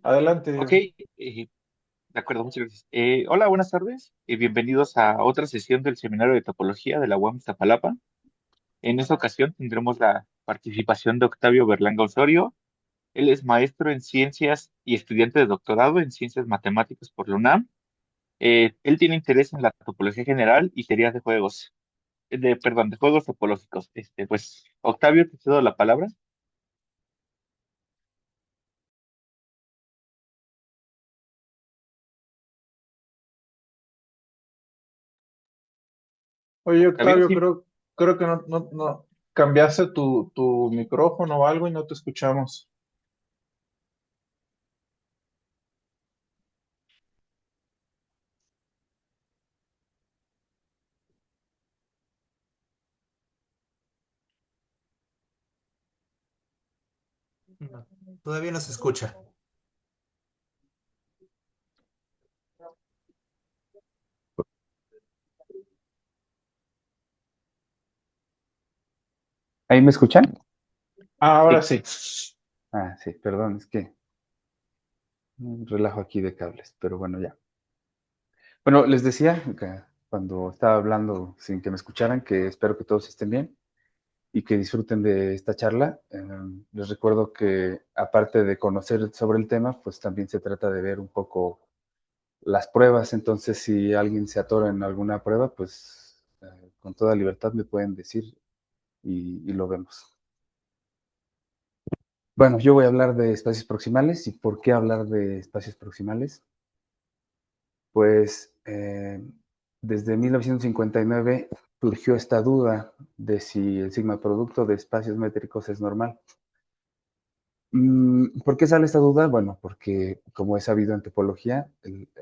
Adelante, Ok, Diego. de acuerdo, muchas gracias. Hola, buenas tardes y bienvenidos a otra sesión del Seminario de Topología de la UAM Iztapalapa. En esta ocasión tendremos la participación de Octavio Berlanga Osorio. Él es maestro en ciencias y estudiante de doctorado en ciencias matemáticas por la UNAM. Él tiene interés en la topología general y teorías de juegos, perdón, de juegos topológicos. Pues, Octavio, te cedo la palabra. Oye, Octavio, Octavio, sí. creo que no cambiaste tu micrófono o algo y no te escuchamos. No, todavía no se escucha. ¿Ahí me escuchan? Ahora Sí. sí. Ah, sí, perdón, es que un relajo aquí de cables, pero bueno, ya. Bueno, les decía que cuando estaba hablando sin que me escucharan, que espero que todos estén bien y que disfruten de esta charla. Les recuerdo que aparte de conocer sobre el tema, pues también se trata de ver un poco las pruebas. Entonces, si alguien se atora en alguna prueba, pues con toda libertad me pueden decir y lo vemos. Bueno, yo voy a hablar de espacios proximales. ¿Y por qué hablar de espacios proximales? Pues desde 1959 surgió esta duda de si el sigma producto de espacios métricos es normal. ¿Por qué sale esta duda? Bueno, porque como es sabido en topología,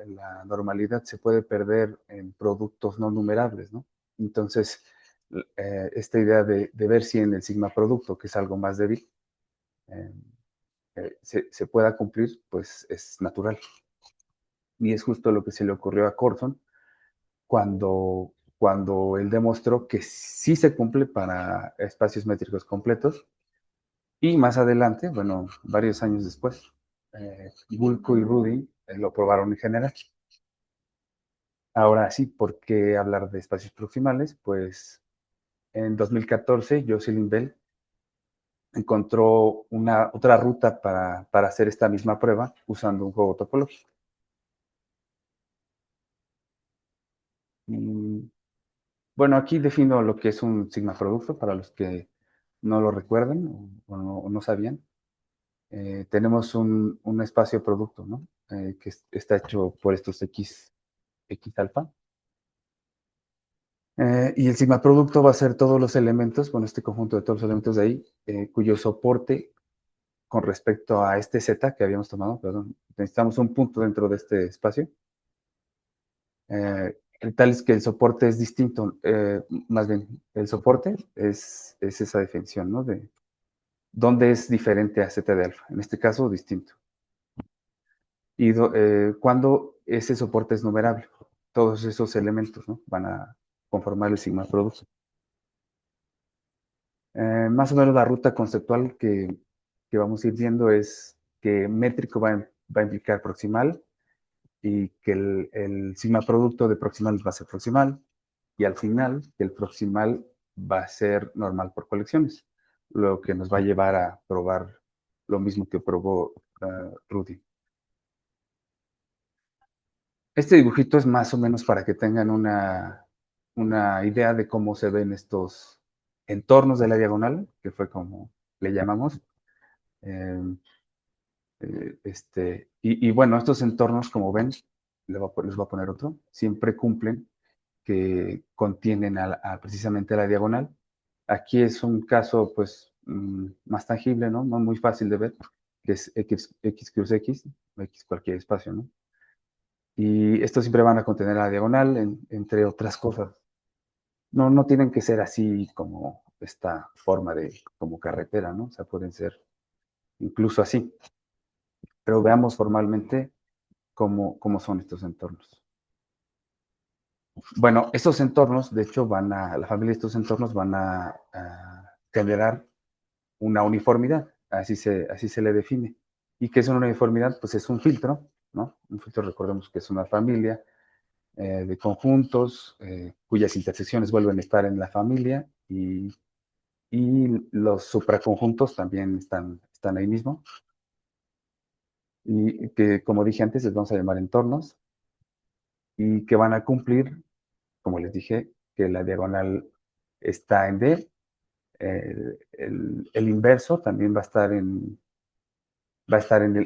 la normalidad se puede perder en productos no numerables, ¿no? Entonces, esta idea de ver si en el sigma producto, que es algo más débil, eh, se pueda cumplir, pues es natural. Y es justo lo que se le ocurrió a Corson cuando él demostró que sí se cumple para espacios métricos completos. Y más adelante, bueno, varios años después, Bulko y Rudin lo probaron en general. Ahora sí, ¿por qué hablar de espacios proximales? Pues en 2014, Jocelyn Bell encontró otra ruta para hacer esta misma prueba usando un juego topológico. Mm, Bueno, aquí defino lo que es un sigma producto para los que no lo recuerden o no sabían. Tenemos un espacio producto, ¿no? Que está hecho por estos X alfa. Y el sigma producto va a ser todos los elementos, bueno, este conjunto de todos los elementos de ahí, cuyo soporte con respecto a este Z que habíamos tomado, perdón, necesitamos un punto dentro de este espacio. Tal es que el soporte es distinto, más bien, el soporte es esa definición, ¿no? De dónde es diferente a Z de alfa, en este caso distinto. Y cuando ese soporte es numerable, todos esos elementos, ¿no? Van a conformar el sigma producto. Más o menos la ruta conceptual que vamos a ir viendo es que métrico va a implicar proximal y que el sigma producto de proximal va a ser proximal y al final que el proximal va a ser normal por colecciones, lo que nos va a llevar a probar lo mismo que probó Rudy. Este dibujito es más o menos para que tengan una idea de cómo se ven estos entornos de la diagonal, que fue como le llamamos. Eh, y bueno, estos entornos, como ven, les voy a poner otro, siempre cumplen que contienen precisamente a la diagonal. Aquí es un caso, pues, más tangible, ¿no? No muy fácil de ver, que es X cruz X, o X cualquier espacio, ¿no? Y estos siempre van a contener a la diagonal, entre otras cosas. No tienen que ser así como esta forma como carretera, ¿no? O sea, pueden ser incluso así. Pero veamos formalmente cómo son estos entornos. Bueno, estos entornos, de hecho, la familia de estos entornos van a generar una uniformidad, así se le define. ¿Y qué es una uniformidad? Pues es un filtro, ¿no? Un filtro, recordemos que es una familia de conjuntos cuyas intersecciones vuelven a estar en la familia y los supraconjuntos también están ahí mismo. Y que, como dije antes, les vamos a llamar entornos y que van a cumplir, como les dije, que la diagonal está en D. El inverso también va a estar en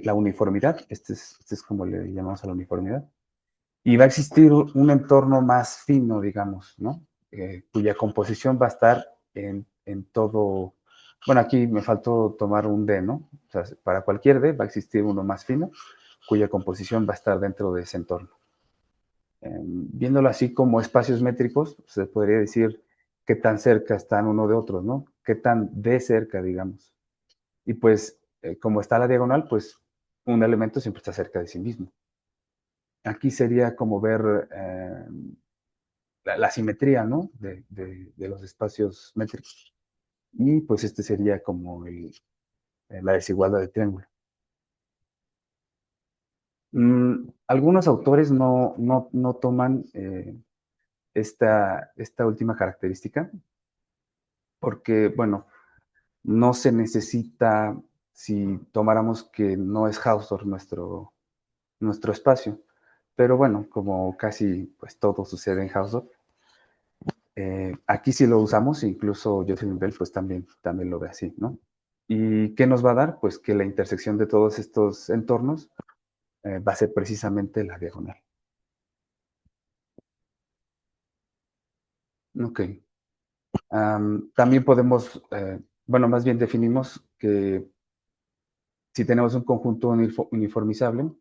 la uniformidad. Este es como le llamamos a la uniformidad. Y va a existir un entorno más fino, digamos, ¿no? Cuya composición va a estar en todo. Bueno, aquí me faltó tomar un D, ¿no? O sea, para cualquier D va a existir uno más fino, cuya composición va a estar dentro de ese entorno. Viéndolo así como espacios métricos, se podría decir qué tan cerca están uno de otros, ¿no? Qué tan de cerca, digamos. Y pues, como está la diagonal, pues un elemento siempre está cerca de sí mismo. Aquí sería como ver la simetría, ¿no? De los espacios métricos. Y pues este sería como la desigualdad de triángulo. Algunos autores no toman esta última característica porque, bueno, no se necesita si tomáramos que no es Hausdorff nuestro espacio. Pero bueno, como casi pues todo sucede en Hausdorff, aquí sí lo usamos, incluso Jocelyn Bell pues también lo ve así, ¿no? ¿Y qué nos va a dar? Pues que la intersección de todos estos entornos va a ser precisamente la diagonal. Ok. También podemos, bueno, más bien definimos que si tenemos un conjunto uniformizable,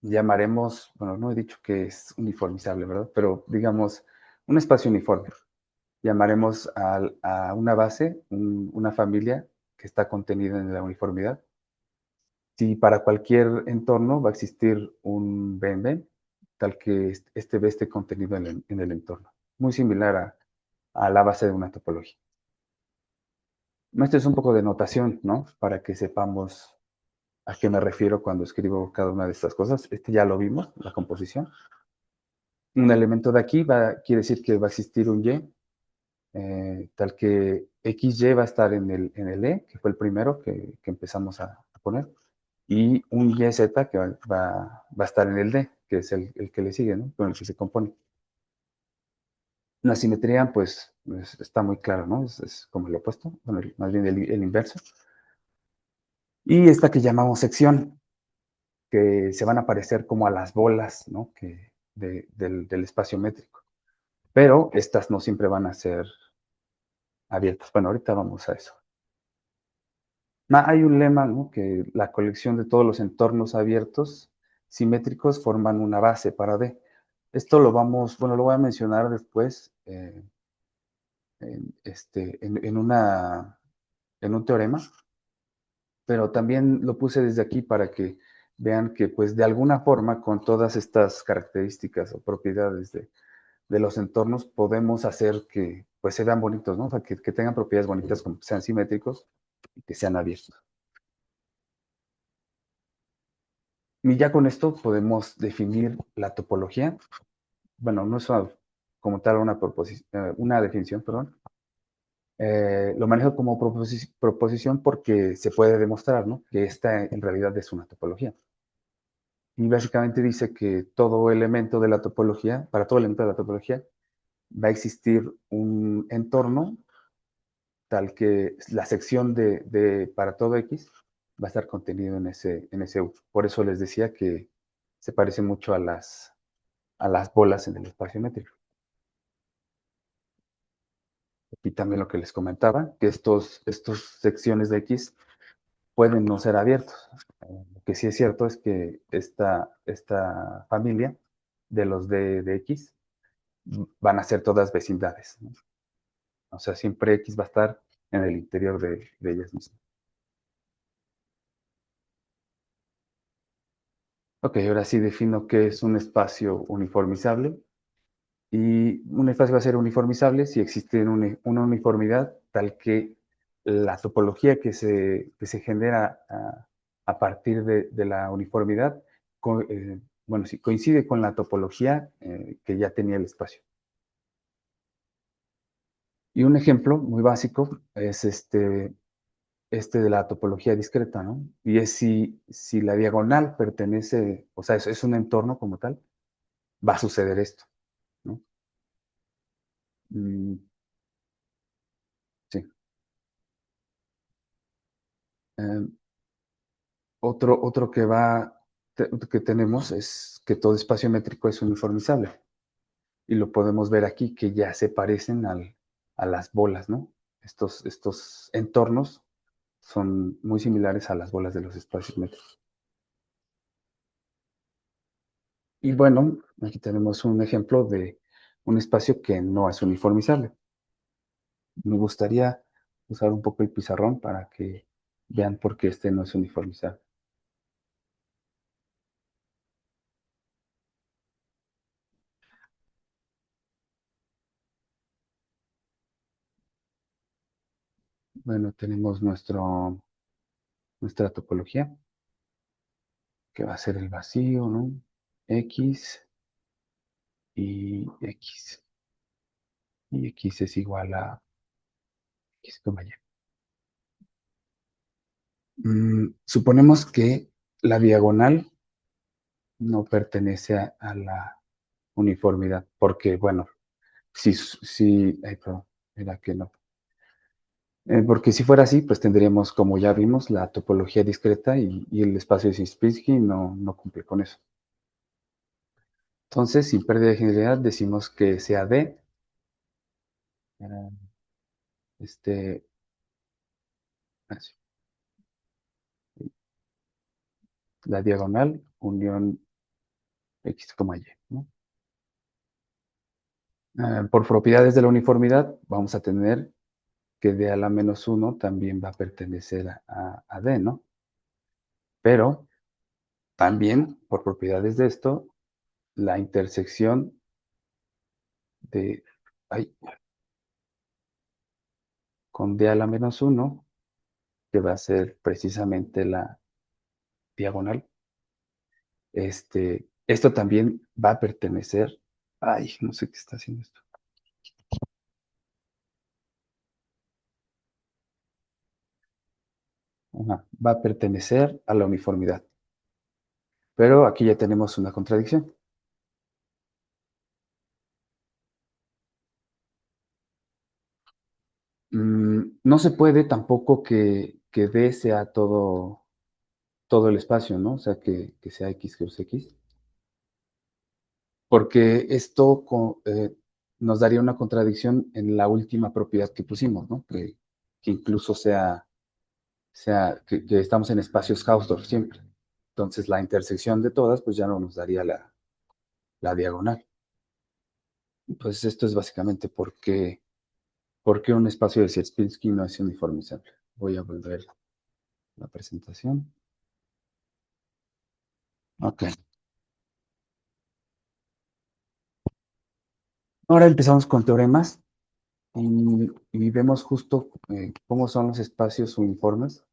llamaremos, bueno, no he dicho que es uniformizable, ¿verdad? Pero digamos, un espacio uniforme. Llamaremos a una base, una familia que está contenida en la uniformidad. Si para cualquier entorno va a existir un BNB, tal que este B esté contenido en el entorno. Muy similar a la base de una topología. Esto es un poco de notación, ¿no? Para que sepamos a qué me refiero cuando escribo cada una de estas cosas. Este ya lo vimos, la composición. Un elemento de aquí quiere decir que va a existir un Y, tal que XY va a estar en el E, que fue el primero que empezamos a poner, y un YZ que va a estar en el D, que es el que le sigue, ¿no? Con el que se compone. La simetría, pues, está muy clara, ¿no? Es como el opuesto, bueno, más bien el inverso. Y esta que llamamos sección, que se van a parecer como a las bolas, ¿no? Del espacio métrico. Pero estas no siempre van a ser abiertas. Bueno, ahorita vamos a eso. Hay un lema, ¿no? Que la colección de todos los entornos abiertos simétricos forman una base para D. Esto lo voy a mencionar después en un teorema, pero también lo puse desde aquí para que vean que, pues, de alguna forma, con todas estas características o propiedades de los entornos, podemos hacer que, pues, se vean bonitos, ¿no? O sea, que tengan propiedades bonitas, como que sean simétricos y que sean abiertos. Y ya con esto podemos definir la topología. Bueno, no es como tal una definición, perdón. Lo manejo como proposición porque se puede demostrar, ¿no? Que esta en realidad es una topología. Y básicamente dice que todo elemento de la topología, para todo elemento de la topología, va a existir un entorno tal que la sección para todo X va a estar contenido en ese U. Por eso les decía que se parece mucho a las bolas en el espacio métrico. Y también lo que les comentaba, que estos secciones de X pueden no ser abiertos. Lo que sí es cierto es que esta familia de los de X van a ser todas vecindades, ¿no? O sea, siempre X va a estar en el interior de ellas mismas. Ok, ahora sí defino qué es un espacio uniformizable. Y un espacio va a ser uniformizable si existe una uniformidad tal que la topología que se genera a partir de la uniformidad, bueno, sí, coincide con la topología que ya tenía el espacio. Y un ejemplo muy básico es este de la topología discreta, ¿no? Y es si la diagonal pertenece, o sea, es un entorno como tal, va a suceder esto, ¿no? Mm, sí. Eh, otro que tenemos es que todo espacio métrico es uniformizable. Y lo podemos ver aquí, que ya se parecen a las bolas, ¿no? Estos entornos son muy similares a las bolas de los espacios métricos. Y bueno, aquí tenemos un ejemplo de un espacio que no es uniformizable. Me gustaría usar un poco el pizarrón para que vean por qué este no es uniformizable. Bueno, tenemos nuestra topología, que va a ser el vacío, ¿no? X y X. Y X es igual a X, Y. Suponemos que la diagonal no pertenece a la uniformidad, porque, bueno, ay, perdón, era que no. Porque si fuera así, pues tendríamos, como ya vimos, la topología discreta y el espacio de Sierpinski no cumple con eso. Entonces, sin pérdida de generalidad, decimos que sea D, este, así, la diagonal unión X, Y, ¿no? Por propiedades de la uniformidad, vamos a tener que D a la menos 1 también va a pertenecer a D, ¿no? Pero también, por propiedades de esto, la intersección de, ay, con D a la menos 1, que va a ser precisamente la diagonal, esto también va a pertenecer, ay, no sé qué está haciendo esto. Ajá, va a pertenecer a la uniformidad. Pero aquí ya tenemos una contradicción. No se puede tampoco que D sea todo el espacio, ¿no? O sea, que sea X cruz X, porque esto nos daría una contradicción en la última propiedad que pusimos, ¿no? Que incluso que estamos en espacios Hausdorff siempre. Entonces, la intersección de todas, pues ya no nos daría la diagonal. Pues esto es básicamente por qué un espacio de Sierpinski no es uniformizable. Voy a volver la presentación. Ok. Ahora empezamos con teoremas y vemos justo cómo son los espacios uniformes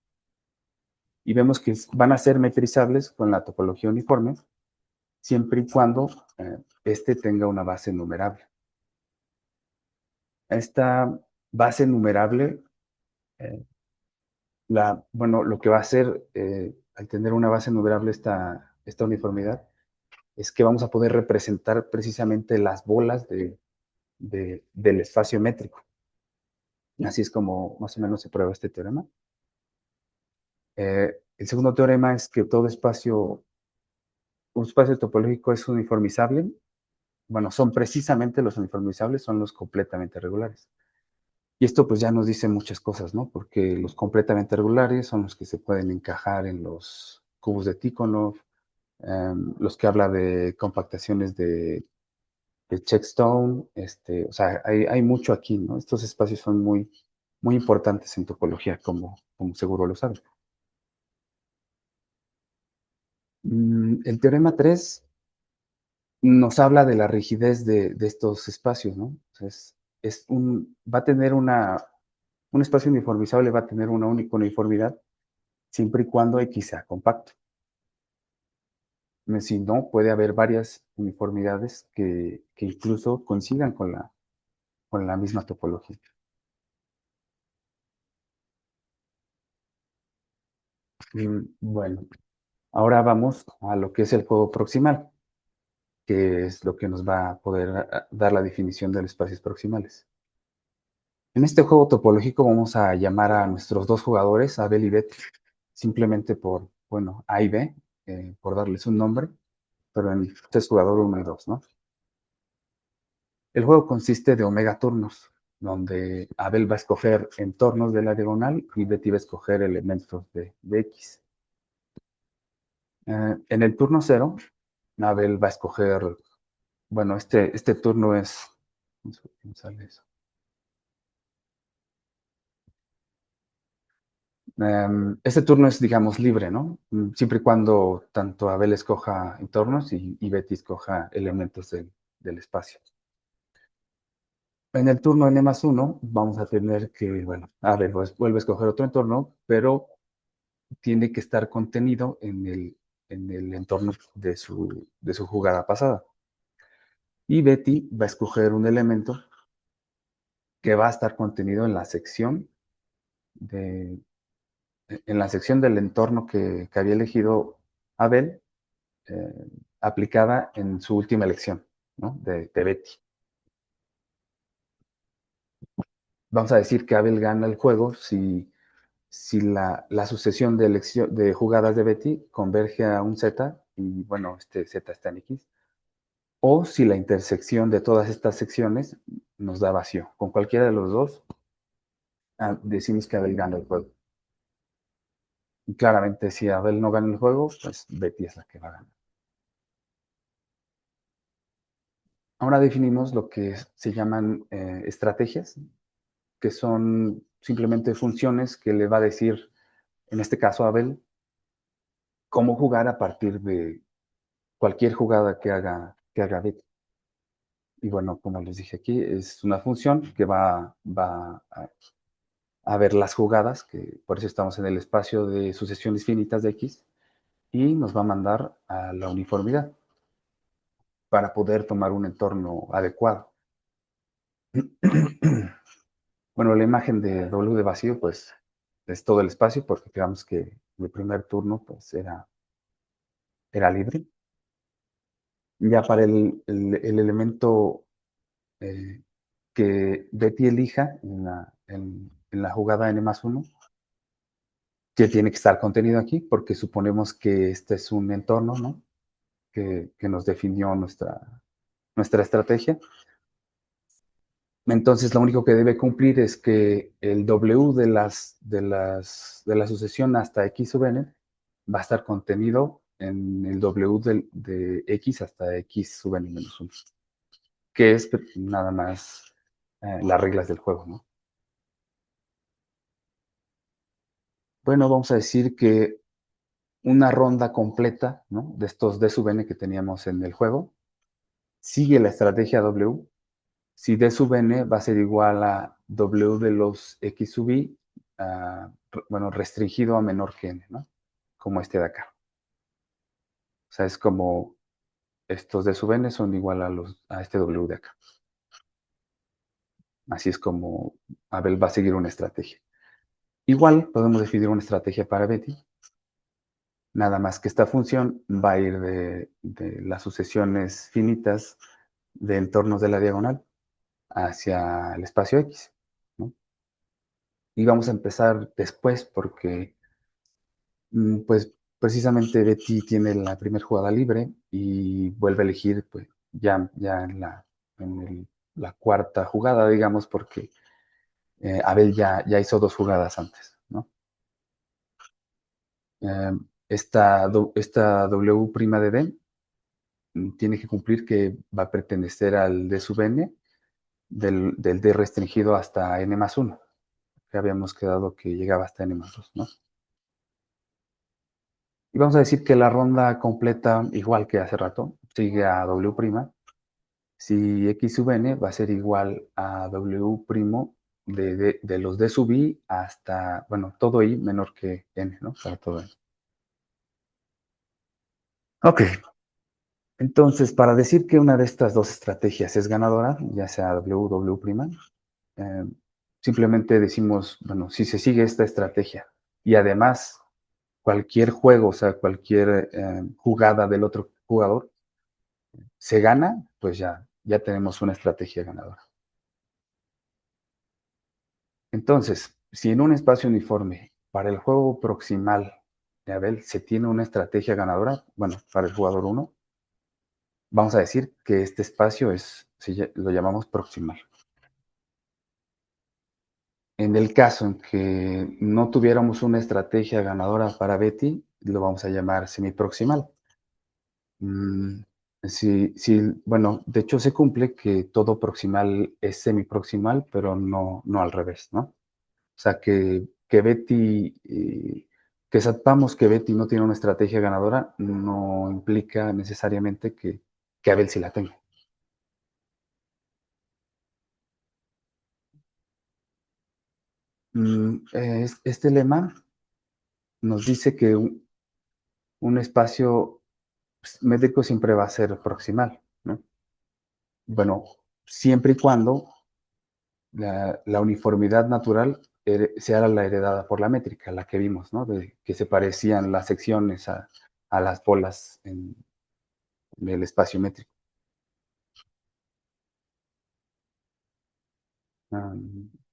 y vemos que van a ser metrizables con la topología uniforme siempre y cuando este tenga una base numerable. Esta base numerable, eh, bueno, lo que va a hacer al tener una base numerable esta uniformidad es que vamos a poder representar precisamente las bolas del espacio métrico. Así es como más o menos se prueba este teorema. El segundo teorema es que un espacio topológico es uniformizable. Bueno, son precisamente los uniformizables, son los completamente regulares. Y esto pues ya nos dice muchas cosas, ¿no? Porque los completamente regulares son los que se pueden encajar en los cubos de Tikhonov, los que habla de compactaciones de Checkstone, o sea, hay mucho aquí, ¿no? Estos espacios son muy importantes en topología, como seguro lo saben. El teorema 3 nos habla de la rigidez de estos espacios, ¿no? O sea, va a tener un espacio uniformizable va a tener una única uniformidad siempre y cuando X sea compacto. Si no, puede haber varias uniformidades que incluso coincidan con la misma topología. Bueno, ahora vamos a lo que es el juego proximal, que es lo que nos va a poder dar la definición de los espacios proximales. En este juego topológico vamos a llamar a nuestros dos jugadores, Abel y Betty, simplemente por, bueno, A y B, por darles un nombre, pero en este es jugador 1 y 2, ¿no? El juego consiste de omega turnos, donde Abel va a escoger entornos de la diagonal y Betty va a escoger elementos de X. En el turno 0, Abel va a escoger, bueno, este turno es, ¿cómo sale eso? Este turno es, digamos, libre, ¿no? Siempre y cuando tanto Abel escoja entornos y Betty escoja elementos del espacio. En el turno n+1 vamos a tener que, bueno, Abel vuelve a escoger otro entorno, pero tiene que estar contenido en el entorno de su jugada pasada. Y Betty va a escoger un elemento que va a estar contenido en la sección de, en la sección del entorno que había elegido Abel, eh, aplicada en su última elección, ¿no? de Betty. Vamos a decir que Abel gana el juego si la sucesión de jugadas de Betty converge a un Z, y bueno, este Z está en X, o si la intersección de todas estas secciones nos da vacío. Con cualquiera de los dos, decimos que Abel gana el juego. Y claramente, si Abel no gana el juego, pues Betty es la que va a ganar. Ahora definimos lo que se llaman estrategias, que son simplemente funciones que le va a decir, en este caso a Abel, cómo jugar a partir de cualquier jugada que haga Betty. Y bueno, como les dije aquí, es una función que va a ver las jugadas, que por eso estamos en el espacio de sucesiones finitas de X, y nos va a mandar a la uniformidad para poder tomar un entorno adecuado. Bueno, la imagen de W de vacío, pues, es todo el espacio, porque digamos que el primer turno, pues, era libre. Ya para el elemento que Betty elija en la jugada N+1, que tiene que estar contenido aquí, porque suponemos que este es un entorno, ¿no? Que nos definió nuestra estrategia. Entonces, lo único que debe cumplir es que el W de la sucesión hasta X sub n va a estar contenido en el W de X hasta X sub n-1, que es nada más las reglas del juego, ¿no? Bueno, vamos a decir que una ronda completa, ¿no? De estos D sub n que teníamos en el juego, sigue la estrategia W. Si D sub n va a ser igual a W de los X sub I, bueno, restringido a menor que n, ¿no? Como este de acá. O sea, es como estos D sub n son igual a este W de acá. Así es como Abel va a seguir una estrategia. Igual podemos definir una estrategia para Betty. Nada más que esta función va a ir de las sucesiones finitas de entornos de la diagonal hacia el espacio X, ¿no? Y vamos a empezar después porque, pues, precisamente Betty tiene la primera jugada libre y vuelve a elegir, pues, ya la cuarta jugada, digamos, porque Abel ya hizo dos jugadas antes, ¿no? Esta W' de D tiene que cumplir que va a pertenecer al D sub n del D restringido hasta n+1, que habíamos quedado que llegaba hasta n+2, ¿no? Y vamos a decir que la ronda completa, igual que hace rato, sigue a W'. Si X sub n va a ser igual a W' de los D sub I hasta, bueno, todo I menor que N, ¿no? Para todo N. Ok, entonces, para decir que una de estas dos estrategias es ganadora, ya sea W, W', simplemente decimos, bueno, si se sigue esta estrategia y además cualquier juego, o sea, cualquier jugada del otro jugador se gana, pues ya tenemos una estrategia ganadora. Entonces, si en un espacio uniforme para el juego proximal de Abel se tiene una estrategia ganadora, bueno, para el jugador 1, vamos a decir que este espacio lo llamamos proximal. En el caso en que no tuviéramos una estrategia ganadora para Betty, lo vamos a llamar semiproximal. Mm, bueno, de hecho se cumple que todo proximal es semiproximal, pero no al revés, ¿no? O sea, que Betty, que sepamos que Betty no tiene una estrategia ganadora, no implica necesariamente que Abel sí la tenga. Este lema nos dice que un espacio métrico siempre va a ser proximal, ¿no? Bueno, siempre y cuando la uniformidad natural sea la heredada por la métrica, la que vimos, ¿no? De que se parecían las secciones a las bolas en el espacio métrico.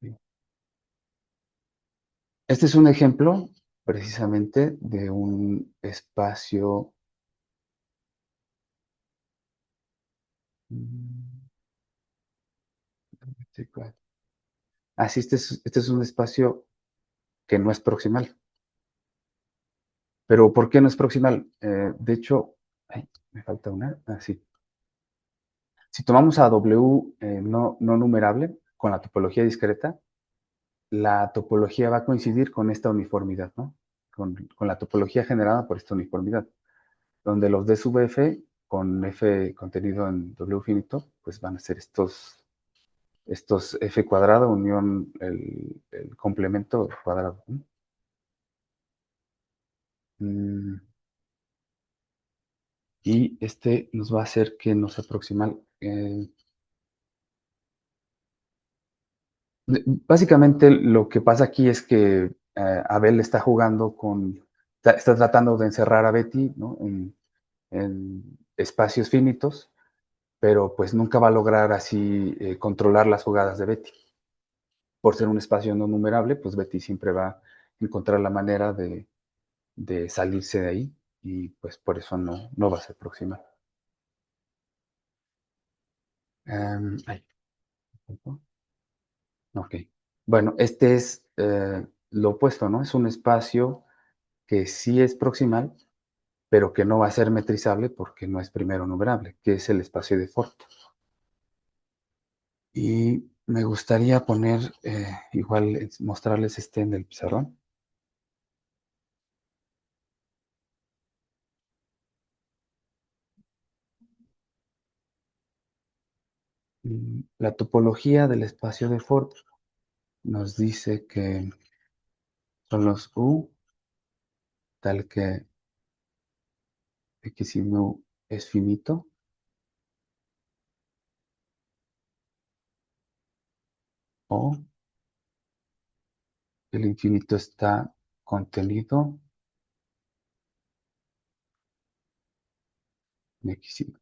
Sí. Este es un ejemplo precisamente de un espacio. mm, Así, este es un espacio que no es proximal. Pero ¿por qué no es proximal? De hecho, ay, me falta una. Sí. Si tomamos a W no numerable con la topología discreta, la topología va a coincidir con esta uniformidad, ¿no? Con la topología generada por esta uniformidad, donde los D sub F con F contenido en W finito, pues van a ser estos F cuadrado unión el complemento cuadrado, ¿no? Mm, Y este nos va a hacer que nos aproximal. Básicamente lo que pasa aquí es que Abel está jugando está tratando de encerrar a Betty, ¿no? En espacios finitos, pero pues nunca va a lograr así controlar las jugadas de Betty. Por ser un espacio no numerable, pues Betty siempre va a encontrar la manera de salirse de ahí y pues por eso no va a ser proximal. Ay, ok. Bueno, este es lo opuesto, ¿no? Es un espacio que sí es proximal, pero que no va a ser metrizable porque no es primero numerable, que es el espacio de Ford. Y me gustaría poner, igual, mostrarles este en el pizarrón. La topología del espacio de Ford nos dice que son los U, tal que X y U es finito, o el infinito está contenido en X y U.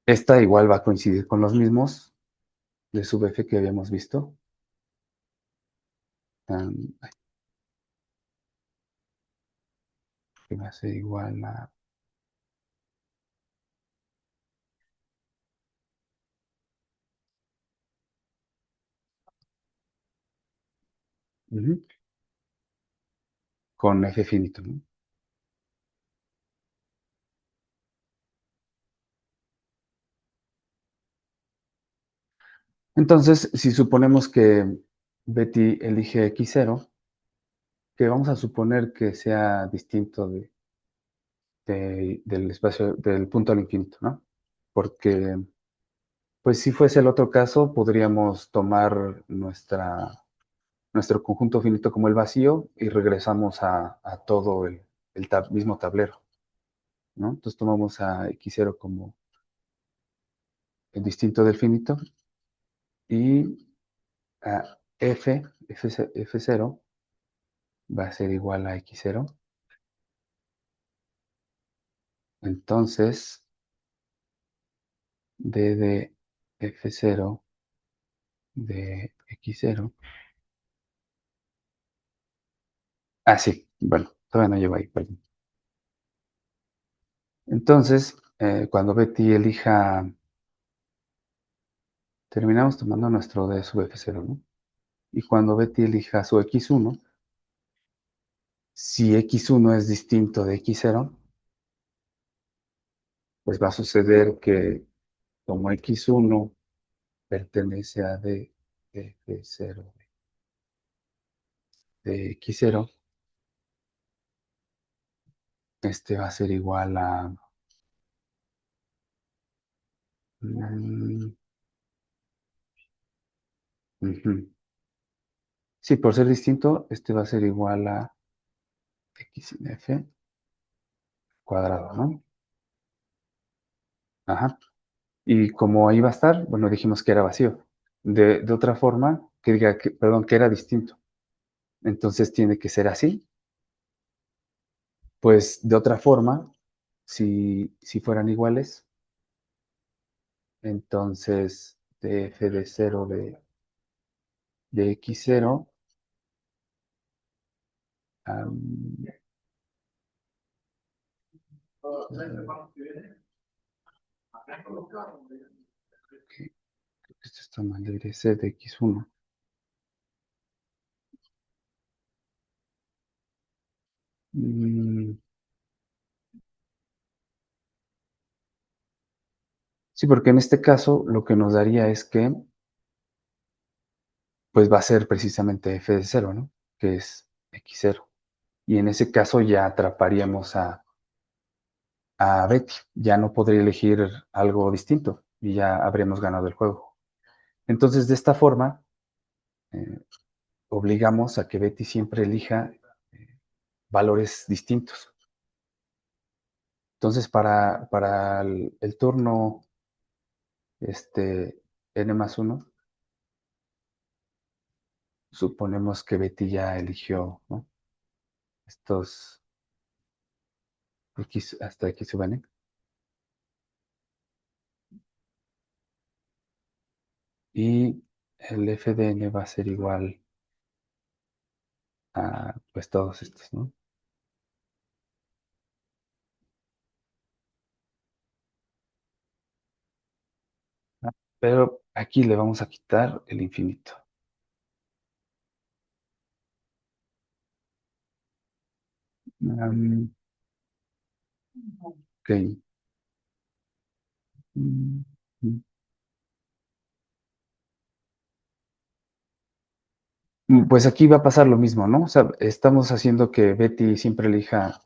Esta igual va a coincidir con los mismos de sub f que habíamos visto. Ay, que va a ser igual a con f finito, ¿no? Entonces, si suponemos que Betty elige x0, que vamos a suponer que sea distinto del espacio, del punto al infinito, ¿no? Porque Pues si fuese el otro caso, podríamos tomar nuestro conjunto finito como el vacío y regresamos a todo el mismo tablero, ¿no? Entonces tomamos a x0 como el distinto del finito y a f0 va a ser igual a x0. Entonces, d de f0 de x0. Ah, sí, bueno, todavía no llevo ahí, perdón. Entonces, cuando Betty elija, terminamos tomando nuestro d sub f0, ¿no? Y cuando Betty elija su x1, si x1 es distinto de x0, pues va a suceder que como x1 pertenece a d de f0 de x0, este va a ser igual a... mm, ujú. Sí, por ser distinto, este va a ser igual a x sin f cuadrado, ¿no? Ajá. Y como ahí va a estar, bueno, dijimos que era vacío. De otra forma, que diga que, perdón, que era distinto. Entonces tiene que ser así. Pues de otra forma, si fueran iguales, entonces df de 0 de x0, esto está mal, debería ser de x1. Sí, porque en este caso lo que nos daría es que, pues va a ser precisamente f de 0, ¿no? Que es x0. Y en ese caso ya atraparíamos a Betty. Ya no podría elegir algo distinto y ya habríamos ganado el juego. Entonces, de esta forma, eh, obligamos a que Betty siempre elija valores distintos. Entonces, para el turno n más 1, suponemos que Betty ya eligió, ¿no? Estos x hasta x sub n. Y el f de n va a ser igual a pues todos estos, ¿no? Pero aquí le vamos a quitar el infinito. Ok. Mm, Pues aquí va a pasar lo mismo, ¿no? O sea, estamos haciendo que Betty siempre elija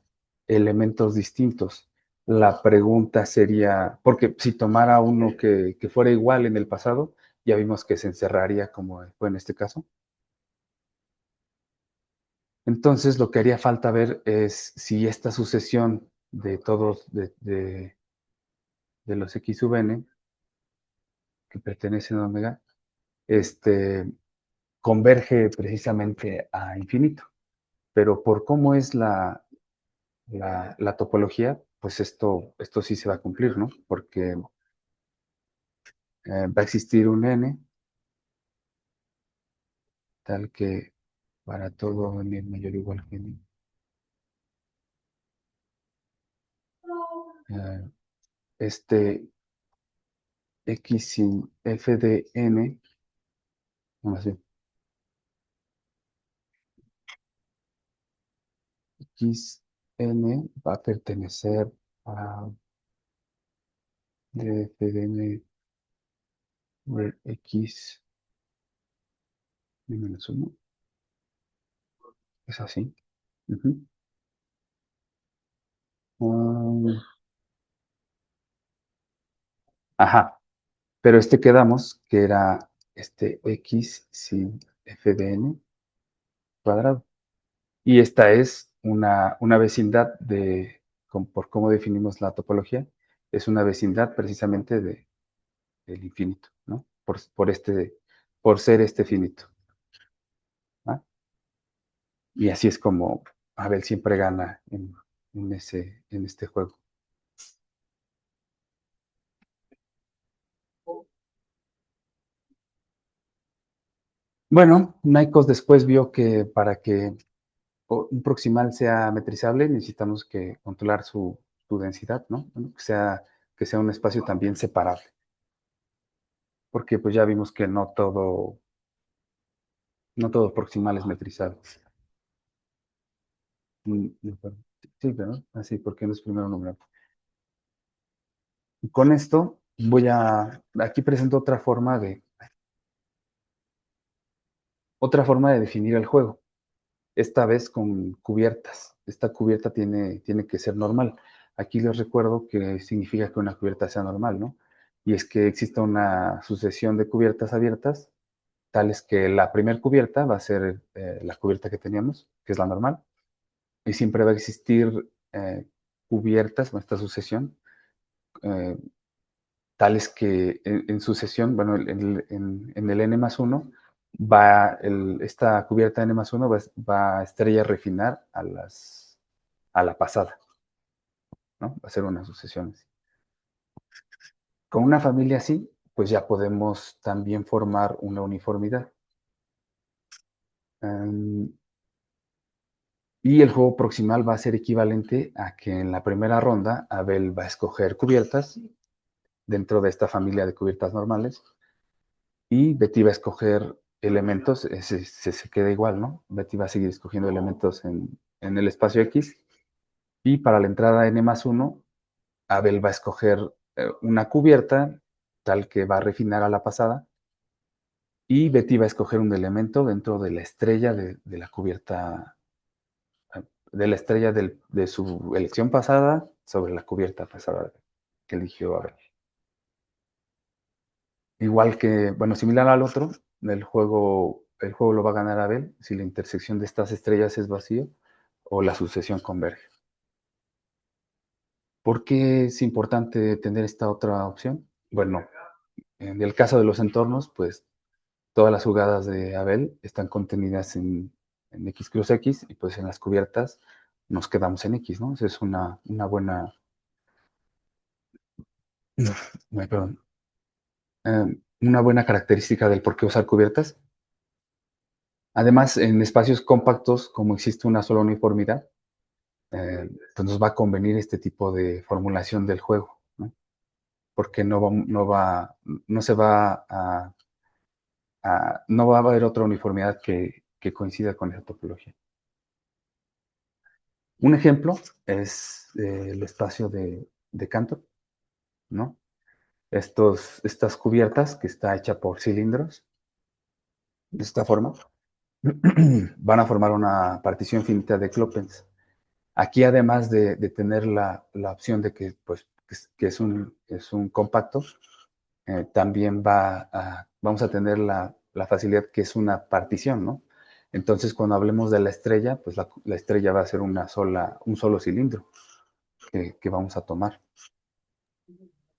elementos distintos. La pregunta sería, porque si tomara uno que fuera igual en el pasado, ya vimos que se encerraría como fue en este caso. Entonces, lo que haría falta ver es si esta sucesión de todos, de los x sub n, que pertenecen a omega, este, converge precisamente a infinito. Pero por cómo es la topología, pues esto sí se va a cumplir, ¿no? Porque va a existir un n tal que para todo n mayor o igual que n, eh, este x sin f de n, no, más bien, x n va a pertenecer a f de n de x menos 1. Es así. Ujú. Ajá. Pero quedamos que era x sin f de n cuadrado. Y esta es una vecindad por cómo definimos la topología, es una vecindad precisamente del infinito, ¿no? Por ser finito. ¿Va? Y así es como Abel siempre gana en este juego. Bueno, Naikos después vio que para que un proximal sea metrizable necesitamos que controlar su densidad, ¿no? Bueno, que sea un espacio también separable. Porque pues ya vimos que no todo proximal es metrizable. De acuerdo. Sí, ¿verdad? Así, porque no es primero numeral. Y con esto aquí presento otra forma de definir el juego. Esta vez con cubiertas. Esta cubierta tiene que ser normal. Aquí les recuerdo que significa que una cubierta sea normal, ¿no? Y es que exista una sucesión de cubiertas abiertas, tales que la primer cubierta va a ser la cubierta que teníamos, que es la normal, y siempre va a existir cubiertas con esta sucesión, eh, tales que en sucesión, bueno, en el n+1, esta cubierta n+1 va a estrella refinar a la pasada, ¿no? Va a ser una sucesión así. Con una familia así, pues ya podemos también formar una uniformidad. Y el juego proximal va a ser equivalente a que en la primera ronda Abel va a escoger cubiertas dentro de esta familia de cubiertas normales y Betty va a escoger elementos, se queda igual, ¿no? Betty va a seguir escogiendo elementos en el espacio X y para la entrada n+1, Abel va a escoger una cubierta tal que va a refinar a la pasada y Betty va a escoger un elemento dentro de la estrella de la cubierta, de la estrella de su elección pasada sobre la cubierta pasada que eligió Abel. Igual que, bueno, similar al otro, el juego lo va a ganar Abel si la intersección de estas estrellas es vacío o la sucesión converge. ¿Por qué es importante tener esta otra opción? Bueno, en el caso de los entornos, pues todas las jugadas de Abel están contenidas en X cruz X y pues en las cubiertas nos quedamos en X, ¿no? Esa es una buena, perdón, una buena característica del por qué usar cubiertas. Además, en espacios compactos, como existe una sola uniformidad, pues nos va a convenir este tipo de formulación del juego, ¿no? Porque no se va no va a haber otra uniformidad que coincida con esa topología. Un ejemplo es el espacio de Cantor, ¿no? Estas cubiertas que está hecha por cilindros, de esta forma, van a formar una partición finita de Clopens. Aquí, además de tener la opción de que, pues, que es un compacto, también vamos a tener la facilidad que es una partición, ¿no? Entonces, cuando hablemos de la estrella, pues la estrella va a ser un solo cilindro que vamos a tomar.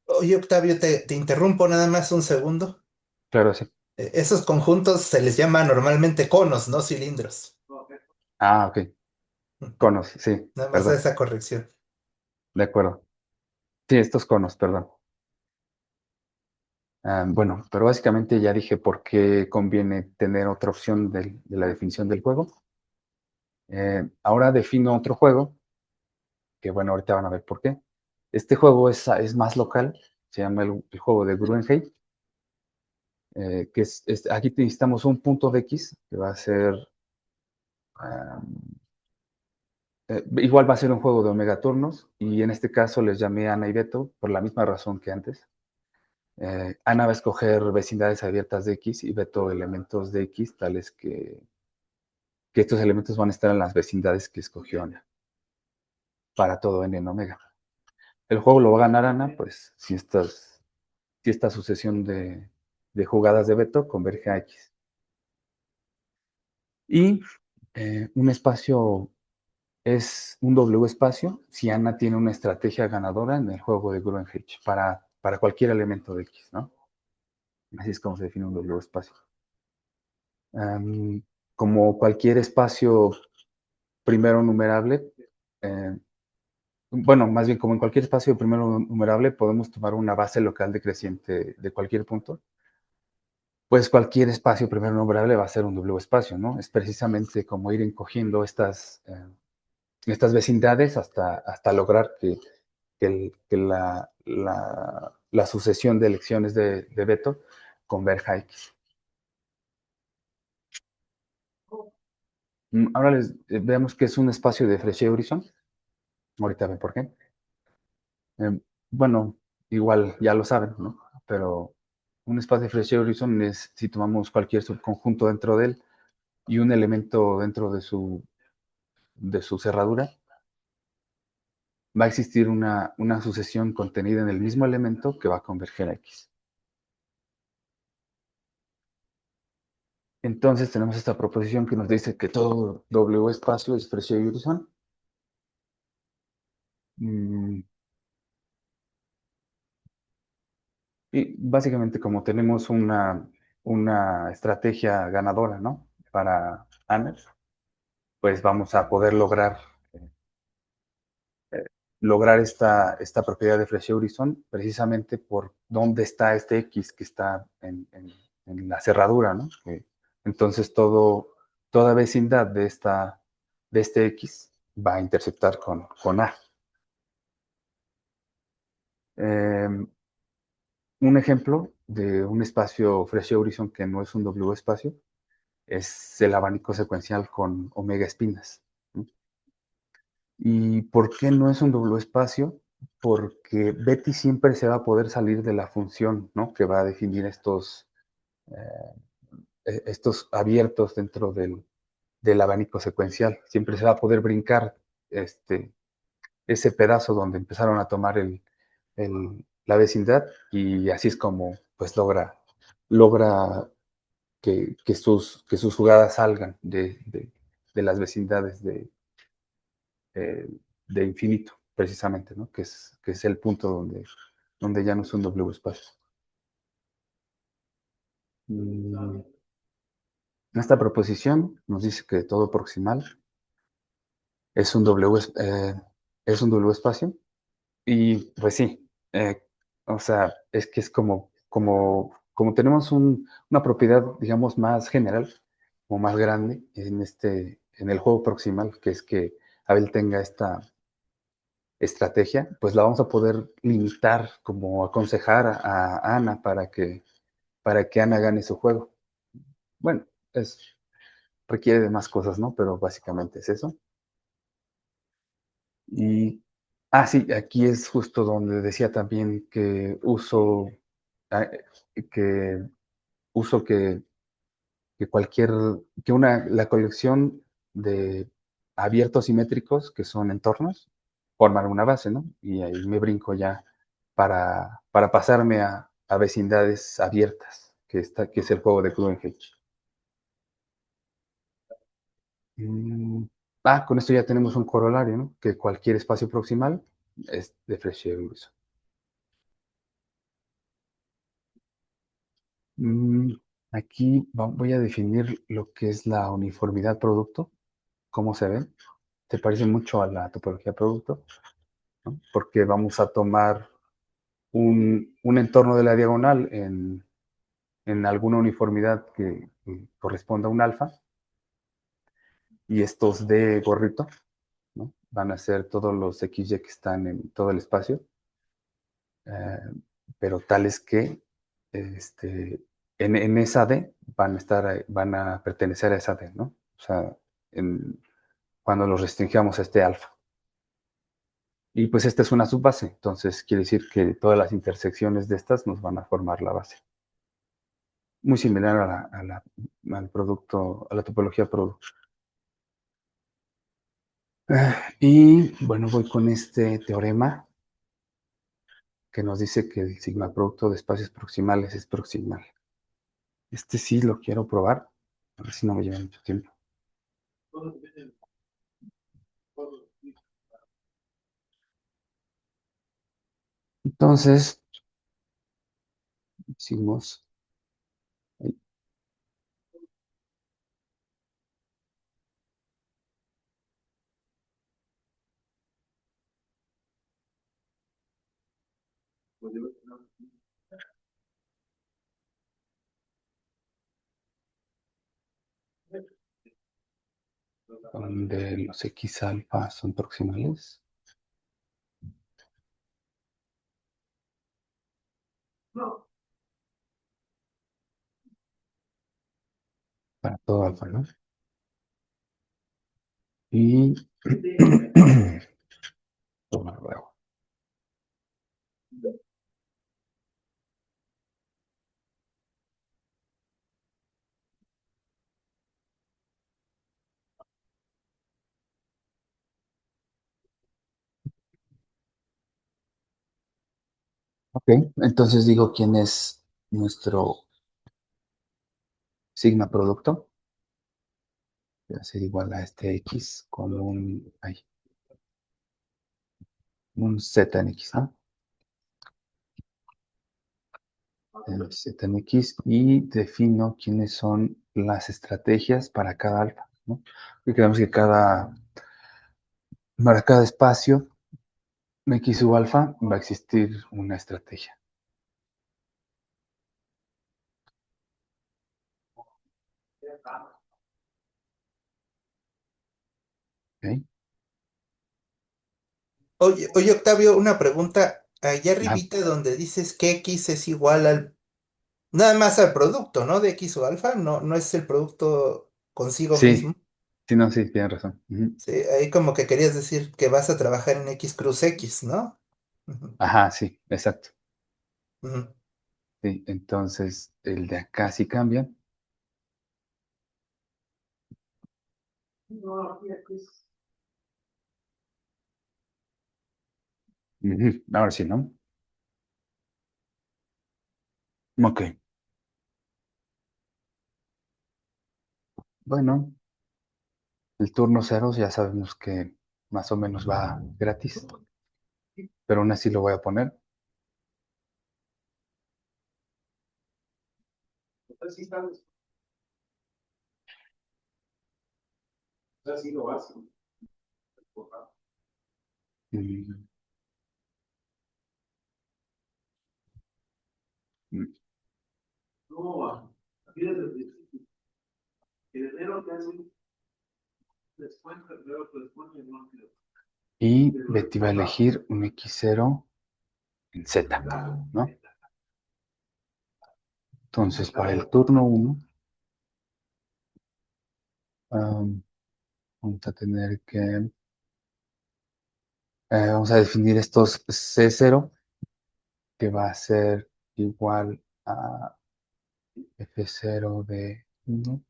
Oye, Octavio, te interrumpo nada más un segundo. Claro, sí. Esos conjuntos se les llama normalmente conos, no cilindros. Ah, ok. Conos, sí, Nada más perdón. esa corrección. De acuerdo. Sí, estos conos, perdón. Bueno, pero básicamente ya dije por qué conviene tener otra opción de la definición del juego. Ahora defino otro juego, que bueno, ahorita van a ver por qué. Este juego es más local, se llama el juego de Grunheim, que aquí necesitamos un punto de X, que va a ser, igual va a ser un juego de omega turnos, y en este caso les llamé Ana y Beto por la misma razón que antes. Ana va a escoger vecindades abiertas de X y Beto elementos de X, tales que estos elementos van a estar en las vecindades que escogió Ana para todo n en omega. El juego lo va a ganar Ana, pues si si esta sucesión de jugadas de Beto converge a X. Y un espacio es un W espacio si Ana tiene una estrategia ganadora en el juego de Grunge para cualquier elemento de X, ¿no? Así es como se define un W espacio. Como cualquier espacio primero numerable, bueno, más bien como en cualquier espacio primero numerable, podemos tomar una base local decreciente de cualquier punto. Pues cualquier espacio primero numerable va a ser un W espacio, ¿no? Es precisamente como ir encogiendo estas vecindades hasta lograr que la sucesión de elecciones de Beto converja a X. Ahora veamos qué es un espacio de Frechet-Horizon. Ahorita ven por qué. Bueno, igual ya lo saben, ¿no? Pero un espacio de Frechet-Horizon es si tomamos cualquier subconjunto dentro de él y un elemento dentro de su cerradura, va a existir una sucesión contenida en el mismo elemento que va a converger a X. Entonces tenemos esta proposición que nos dice que todo W espacio es Frechet-Horizon. Y básicamente como tenemos una estrategia ganadora, ¿no? Para Anner, pues vamos a poder lograr esta propiedad de Frechet-Horizon precisamente por dónde está este X que está en la cerradura, ¿no? Entonces toda vecindad de este X va a interceptar con A. Un ejemplo de un espacio Frechet-Horizon que no es un W espacio es el abanico secuencial con omega espinas, ¿no? ¿Y por qué no es un doble espacio? Porque Betty siempre se va a poder salir de la función, ¿no? Que va a definir estos abiertos dentro del abanico secuencial. Siempre se va a poder brincar ese pedazo donde empezaron a tomar la vecindad y así es como pues logra que sus jugadas salgan de las vecindades eh, de infinito, precisamente, ¿no? Que es el punto donde ya no es un W espacio. Esta proposición nos dice que todo proximal es un W espacio. Y pues sí, o sea, es que es como tenemos una propiedad, digamos, más general o más grande en el juego proximal, que es que Abel tenga esta estrategia, pues la vamos a poder limitar, como aconsejar a Ana para que Ana gane su juego. Bueno, requiere de más cosas, ¿no? Pero básicamente es eso. Y, sí, aquí es justo donde decía también ah, que uso que cualquier, la colección de abiertos simétricos que son entornos forman una base, ¿no? Y ahí me brinco ya para pasarme a vecindades abiertas, que es el juego de Grunge. Con esto ya tenemos un corolario, ¿no? Que cualquier espacio proximal es de Frechet-Horizon. Aquí voy a definir lo que es la uniformidad producto, cómo se ve. Se parece mucho a la topología producto, ¿no? Porque vamos a tomar un entorno de la diagonal en alguna uniformidad que corresponda a un alfa, y estos de gorrito, ¿no? Van a ser todos los XY que están en todo el espacio, eh, pero tales que en esa D van a pertenecer a esa D, ¿no? O sea, cuando los restringamos a este alfa. Y pues esta es una subbase, entonces quiere decir que todas las intersecciones de estas nos van a formar la base. Muy similar al producto, a la topología producto. Y bueno, voy con este teorema que nos dice que el sigma producto de espacios proximales es proximal. Este sí lo quiero probar, a ver si no me lleva mucho tiempo. Entonces, hicimos ahí. Donde los X alfa son proximales. Para todo alfa, ¿no? Y toma luego. Ok, entonces digo quién es nuestro sigma producto. Va a ser igual a este X con un Z en X, ¿no? El Z en X y defino quiénes son las estrategias para cada alfa, ¿no? Porque creemos que para cada espacio X sub alfa va a existir una estrategia. ¿Ok? Oye, Octavio, una pregunta. Allá Ajá. arribita donde dices que X es igual al, nada más al producto, ¿no? De X o alfa, no es el producto consigo mismo. Sí, sí, no, sí, tienes razón. Ujú. Sí, ahí como que querías decir que vas a trabajar en X cruz X, ¿no? Ujú, Ajá, sí, exacto. ujú. Sí, entonces el de acá sí cambia. Ujú, ahora sí, ¿no? Ok, bueno, el turno cero ya sabemos que más o menos va gratis, pero aún así lo voy a poner. Mm, mm. Y Betty va a elegir un X0 en Z, ¿no? Entonces, para el turno 1, vamos a tener que, vamos a definir estos C0, que va a ser igual a F0 de 1.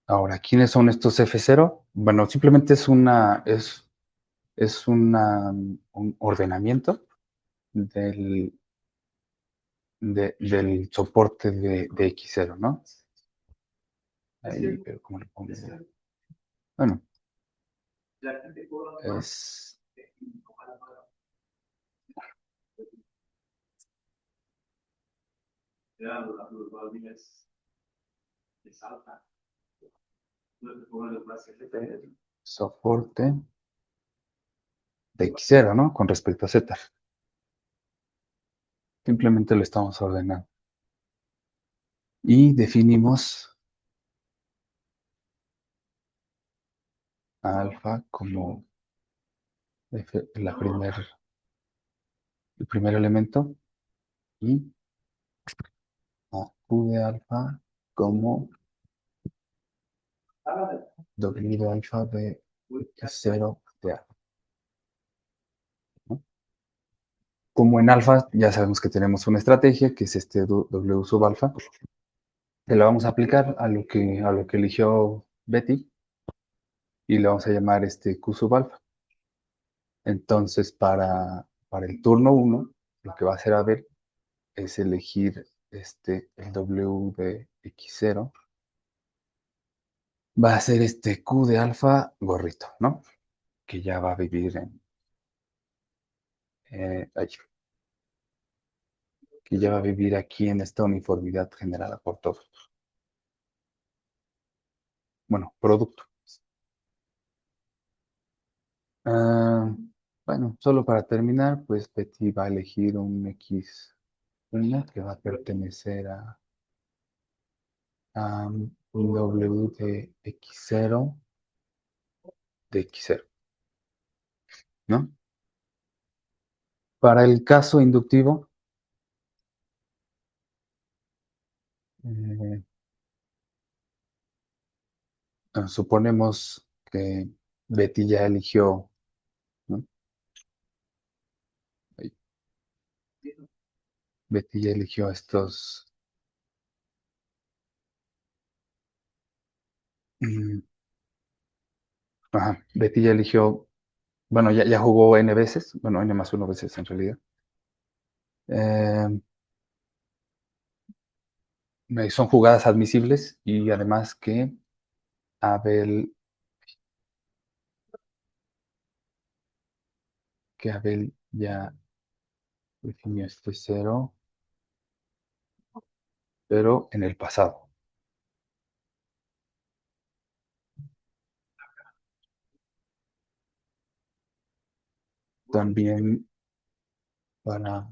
Ahora, ¿quiénes son estos F0? Bueno, simplemente un ordenamiento del, del soporte de X0, ¿no? Ahí, pero ¿cómo le pongo? Bueno, es soporte de X0, ¿no? Con respecto a Z. Simplemente lo estamos ordenando. Y definimos a alfa como el primer elemento y a Q de alfa como W de alfa de X0 de alfa, ¿no? Como en alfa ya sabemos que tenemos una estrategia que es este W sub alfa, que la vamos a aplicar a lo que eligió Betty y le vamos a llamar Q sub alfa. Entonces, para el turno 1, lo que va a hacer Abel es elegir el W de X0. Va a ser Q de alfa gorrito, ¿no? Que ya va a vivir ahí, que ya va a vivir aquí en esta uniformidad generada por todos. Bueno, producto. Ah, bueno, solo para terminar, pues Betty va a elegir un X1 que va a pertenecer a un W de X0 de X0, ¿no? Para el caso inductivo, eh, suponemos que Betty ya eligió, ¿no? Ahí. Betty ya eligió estos. mm, Ajá, Betty ya eligió, bueno, ya jugó N veces, bueno, N más 1 veces en realidad. Eh, Son jugadas admisibles y además Abel, que Abel ya definió este cero, pero en el pasado. También para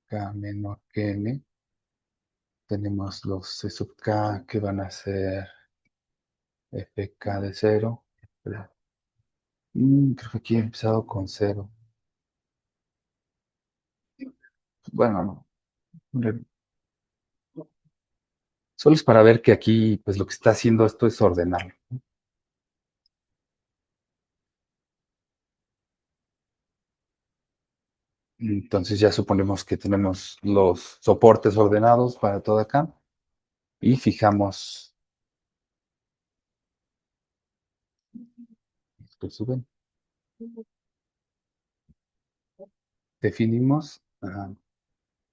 K menor que N, tenemos los C sub K que van a ser FK de cero. Creo que aquí he empezado con cero. Bueno, no. Solo es para ver que aquí, pues lo que está haciendo esto es ordenarlo. Entonces ya suponemos que tenemos los soportes ordenados para todo acá y fijamos que suben. Definimos.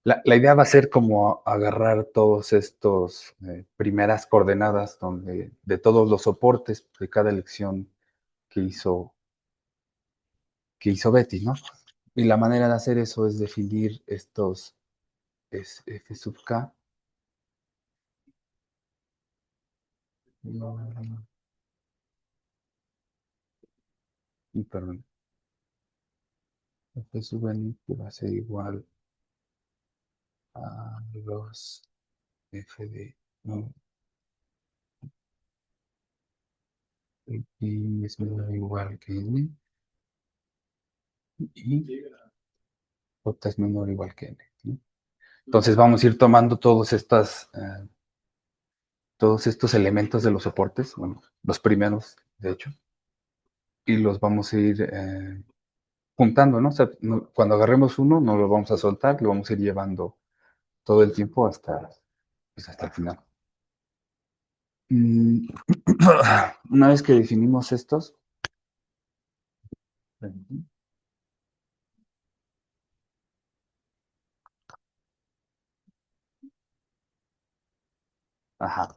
La idea va a ser como agarrar todos estos primeras coordenadas de todos los soportes de cada elección que hizo Betty, ¿no? Y la manera de hacer eso es definir estos F sub K. Perdón. F sub n que va a ser igual a los F de no, y es menor o igual que n y j es menor o igual que n, ¿no? Entonces vamos a ir tomando todos estos elementos de los soportes, bueno, los primeros, de hecho, y los vamos a ir juntando, ¿no? O sea, cuando agarremos uno, no lo vamos a soltar, lo vamos a ir llevando todo el tiempo pues hasta el final. Una vez que definimos estos, ajá,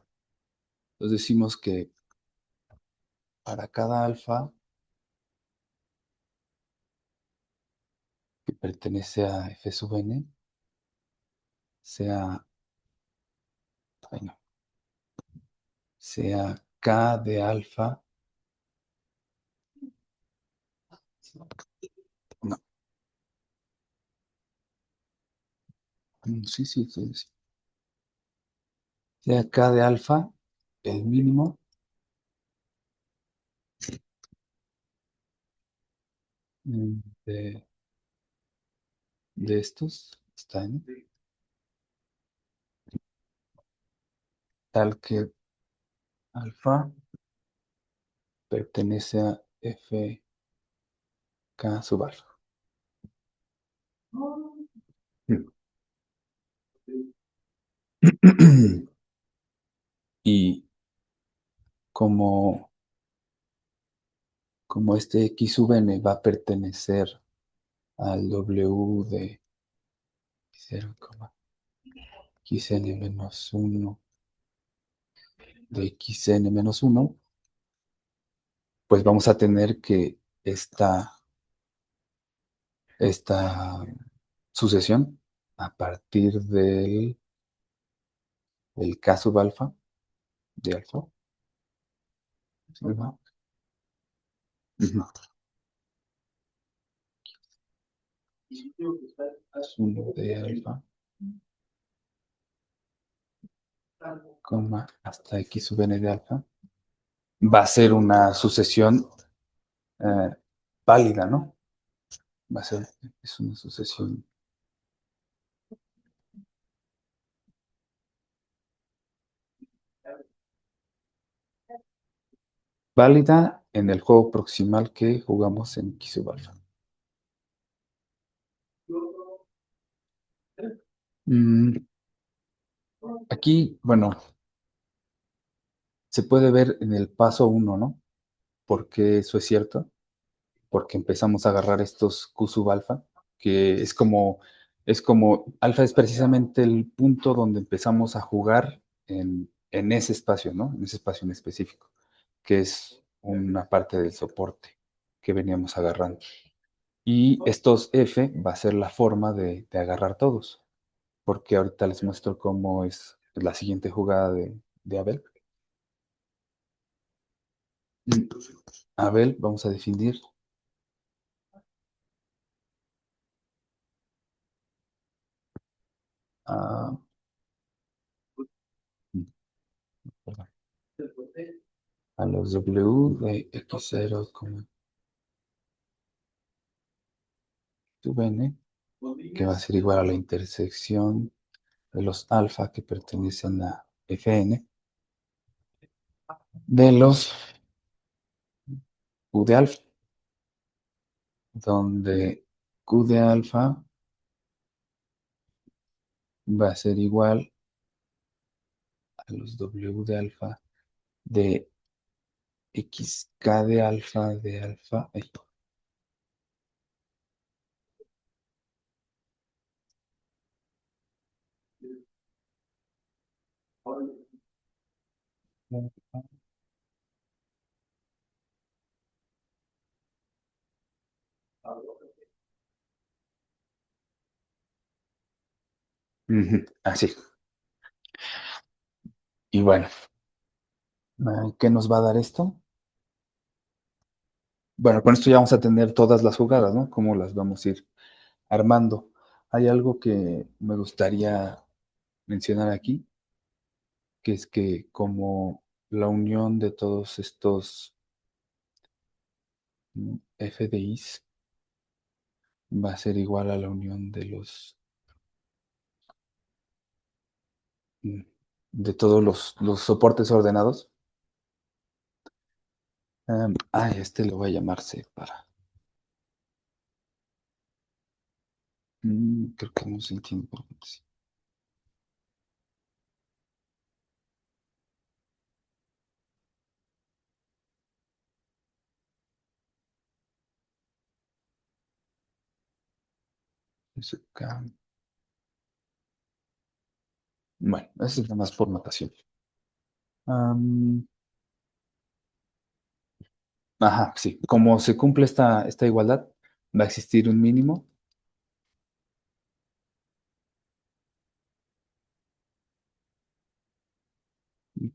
entonces decimos que para cada alfa que pertenece a F sub n, sea, ay no, sea K de alfa, no, sí, sea K de alfa, el mínimo de, de estos, está en tal que alfa pertenece a F K sub alfa. Y como, como este X sub n va a pertenecer al W de 0,xn menos 1 de xn menos 1, pues vamos a tener que esta sucesión a partir del K sub alfa de alfa. ¿Sí, no? Ujú. Es 1 de alfa, coma, hasta x sub n de alfa. Va a ser una sucesión eh, válida, ¿no? Es una sucesión válida en el juego proximal que jugamos en X sub alfa. Aquí, bueno, se puede ver en el paso 1, ¿no? Porque eso es cierto, porque empezamos a agarrar estos Q sub alfa, que es como, alfa es precisamente el punto donde empezamos a jugar en ese espacio, ¿no? En ese espacio en específico, que es una parte del soporte que veníamos agarrando. Y estos F va a ser la forma de agarrar todos, porque ahorita les muestro cómo es la siguiente jugada de Abel. Abel, vamos a definir a, perdón, a los W de X0 como sub n, que va a ser igual a la intersección de los alfa que pertenecen a Fn, de los Q de alfa, donde Q de alfa va a ser igual a los W de alfa de XK de alfa, ay, ujú, así. Y bueno, ¿qué nos va a dar esto? Bueno, con esto ya vamos a tener todas las jugadas, ¿no? Cómo las vamos a ir armando. Hay algo que me gustaría mencionar aquí, que es que como la unión de todos estos FDIs va a ser igual a la unión de mm, de todos los soportes ordenados. Este lo voy a llamar C para. Creo que no se entiende. Pero sí. Eso acá. Bueno, eso es nada más por notación. Ajá, sí. Como se cumple esta igualdad, va a existir un mínimo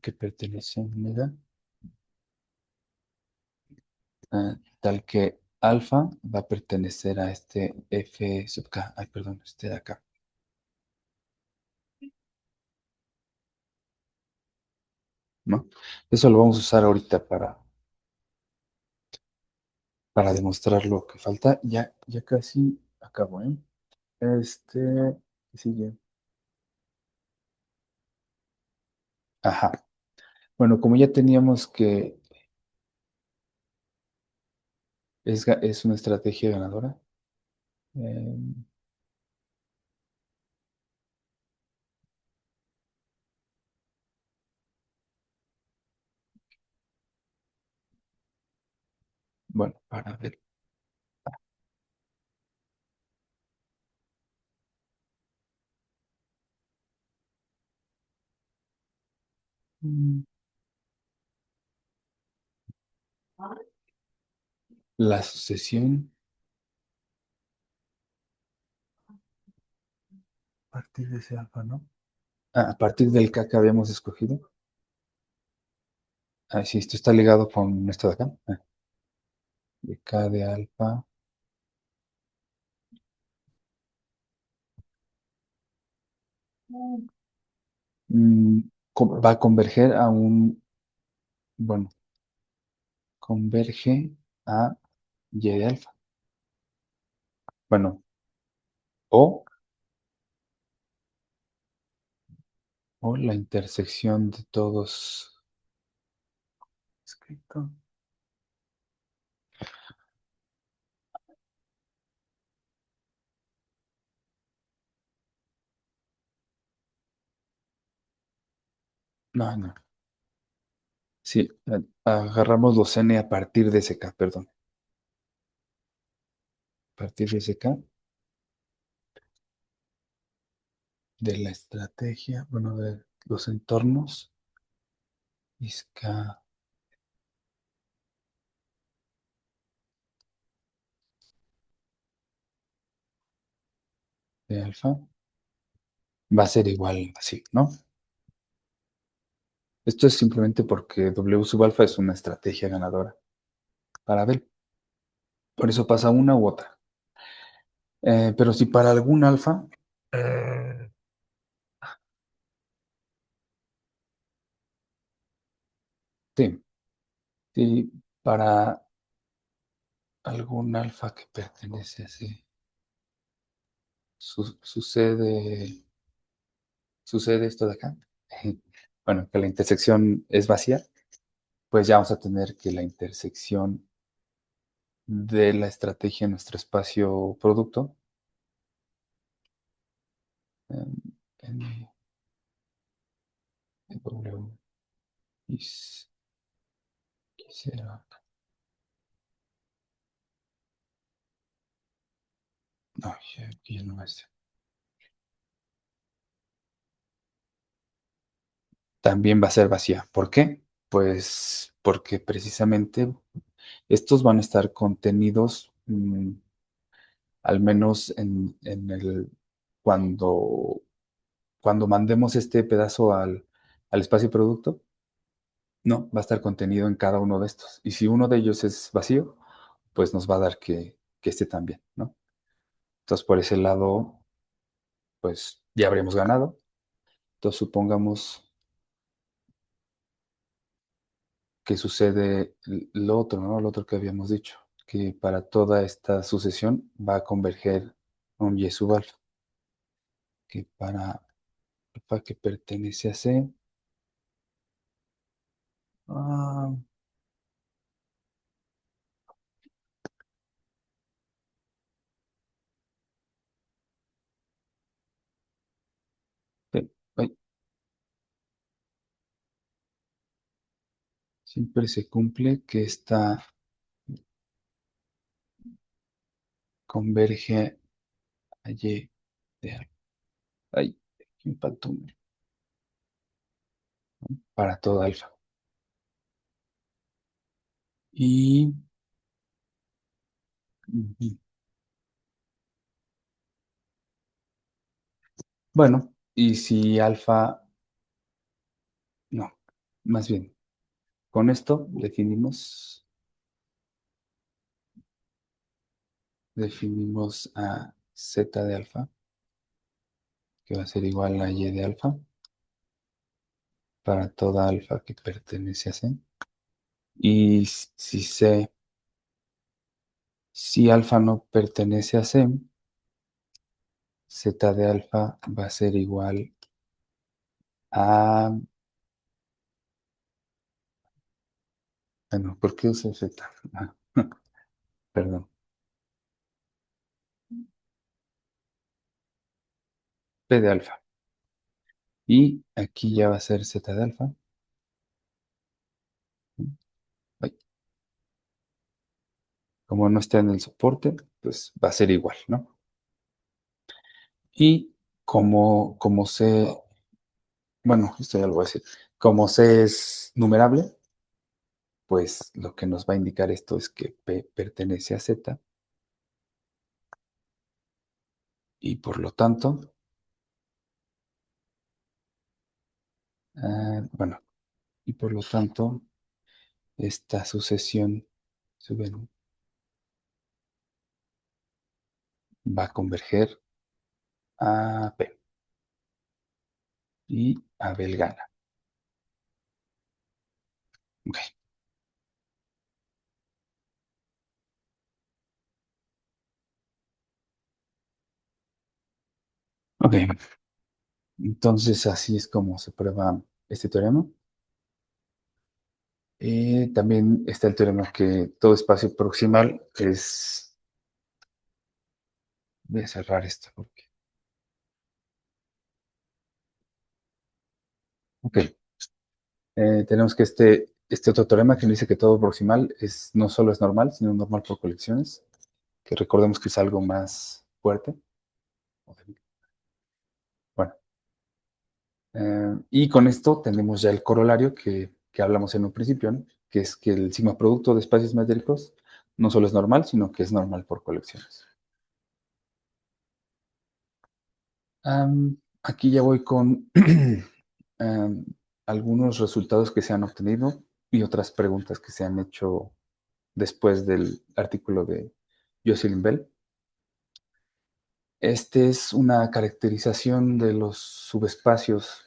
que pertenece a omega, tal que alfa va a pertenecer a este F sub K. Ay, perdón, este de acá. ¿No? Eso lo vamos a usar ahorita para demostrar lo que falta. Ya casi acabo, ¿eh? ¿Qué sigue? Ajá. Bueno, como ya teníamos que es una estrategia ganadora. eh, Bueno, para ver. Mm, La sucesión a partir de ese alfa, ¿no? A partir del K que habíamos escogido. Ah, sí, esto está ligado con esto de acá. De K de alfa. mm, Va a converger a bueno, converge a Y de alfa. Bueno, o, o la intersección de todos. Escrito. No, no. Sí, agarramos los N a partir de ese K, perdón. A partir de ese K, de la estrategia, bueno, de los entornos, es K de alfa, va a ser igual así, ¿no? Esto es simplemente porque W sub alfa es una estrategia ganadora para Bell. Por eso pasa una u otra. Pero si para algún alfa, eh, sí, sí, para algún alfa que pertenece así, sucede esto de acá. Bueno, que la intersección es vacía, pues ya vamos a tener que la intersección de la estrategia en nuestro espacio producto en W quisiera, no, ya no es. También va a ser vacía. ¿Por qué? Pues porque precisamente estos van a estar contenidos, al menos cuando, cuando mandemos este pedazo al espacio producto, no, va a estar contenido en cada uno de estos. Y si uno de ellos es vacío, pues nos va a dar que este también, ¿no? Entonces, por ese lado, pues ya habremos ganado. Entonces, supongamos que sucede lo otro, ¿no? Lo otro que habíamos dicho, que para toda esta sucesión va a converger un Y sub alfa, que para alfa que pertenece a C, ah, sí, ay, siempre se cumple que esta converge a Y de alfa. Ay, aquí me faltó para toda alfa. Y ujú, bueno, y si alfa, no, más bien, con esto definimos a Z de alfa, que va a ser igual a Y de alfa, para toda alfa que pertenece a C. Y si alfa no pertenece a C, Z de alfa va a ser igual a, bueno, ¿por qué uso Z? Ah, perdón, P de alfa. Y aquí ya va a ser Z de alfa. Ay, Como no está en el soporte, pues va a ser igual, ¿no? Y como C, bueno, esto ya lo voy a decir, como C es numerable, pues lo que nos va a indicar esto es que P pertenece a Z y por lo tanto, bueno, y por lo tanto, esta sucesión suben, va a converger a P y Abel gana. Ok, ok. Entonces así es como se prueba este teorema. También está el teorema que todo espacio proximal es... Voy a cerrar esto. Ok. Tenemos que este otro teorema que nos dice que todo proximal no solo es normal, sino normal por colecciones, que recordemos que es algo más fuerte. Bueno, y con esto tenemos ya el corolario que hablamos en un principio, ¿no? Que es que el sigma producto de espacios métricos no solo es normal, sino que es normal por colecciones. Aquí ya voy con am, algunos resultados que se han obtenido y otras preguntas que se han hecho después del artículo de Jocelyn Bell. Este es una caracterización de los subespacios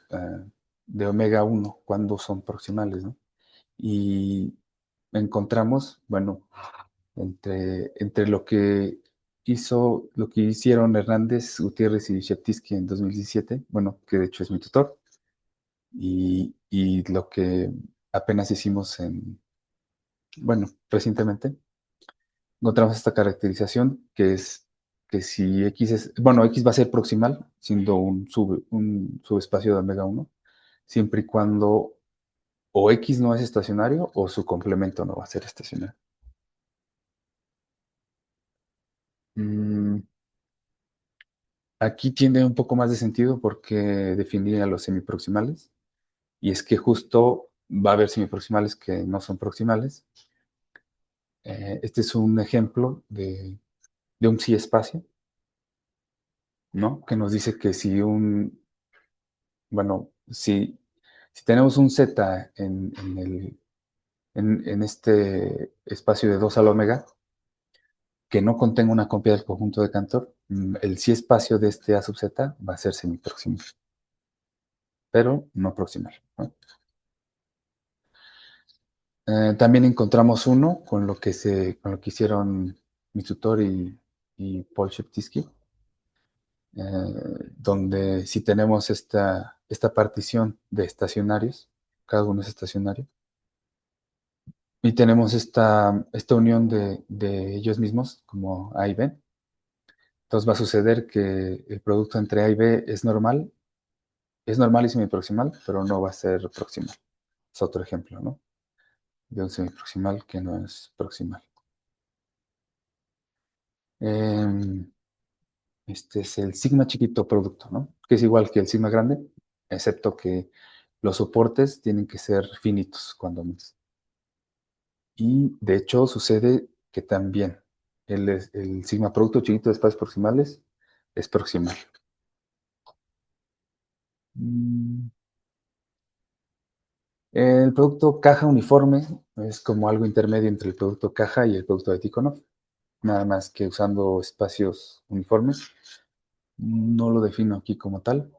de omega 1 cuando son proximales, ¿no? Y encontramos, bueno, entre lo que hicieron Hernández, Gutiérrez y Sheptytsky en 2017, bueno, que de hecho es mi tutor, y lo que apenas hicimos bueno, recientemente, encontramos esta caracterización que es que si X bueno, X va a ser proximal, siendo un subespacio de omega 1, siempre y cuando o X no es estacionario o su complemento no va a ser estacionario. Mm, Aquí tiene un poco más de sentido porque definí a los semiproximales, y es que justo va a haber semiproximales que no son proximales. Este es un ejemplo de un sí espacio, ¿no? Que nos dice que bueno, si tenemos un Z en este espacio de 2 al omega, que no contenga una copia del conjunto de Cantor, el sí espacio de este A sub Z va a ser semiproximal, pero no proximal, ¿no? También encontramos uno con lo que hicieron mi tutor y Paul Sheptytsky, donde si tenemos esta partición de estacionarios, cada uno es estacionario, y tenemos esta unión de ellos mismos como A y B, entonces va a suceder que el producto entre A y B es normal y semiproximal, pero no va a ser proximal. Es otro ejemplo, ¿no? De un semiproximal que no es proximal. Em, Este es el sigma chiquito producto, ¿no? Que es igual que el sigma grande, excepto que los soportes tienen que ser finitos cuando menos. Y de hecho sucede que también el sigma producto chiquito de espacios proximales es proximal. Mm, El producto caja uniforme es como algo intermedio entre el producto caja y el producto de Tikhonov, nada más que usando espacios uniformes. No lo defino aquí como tal,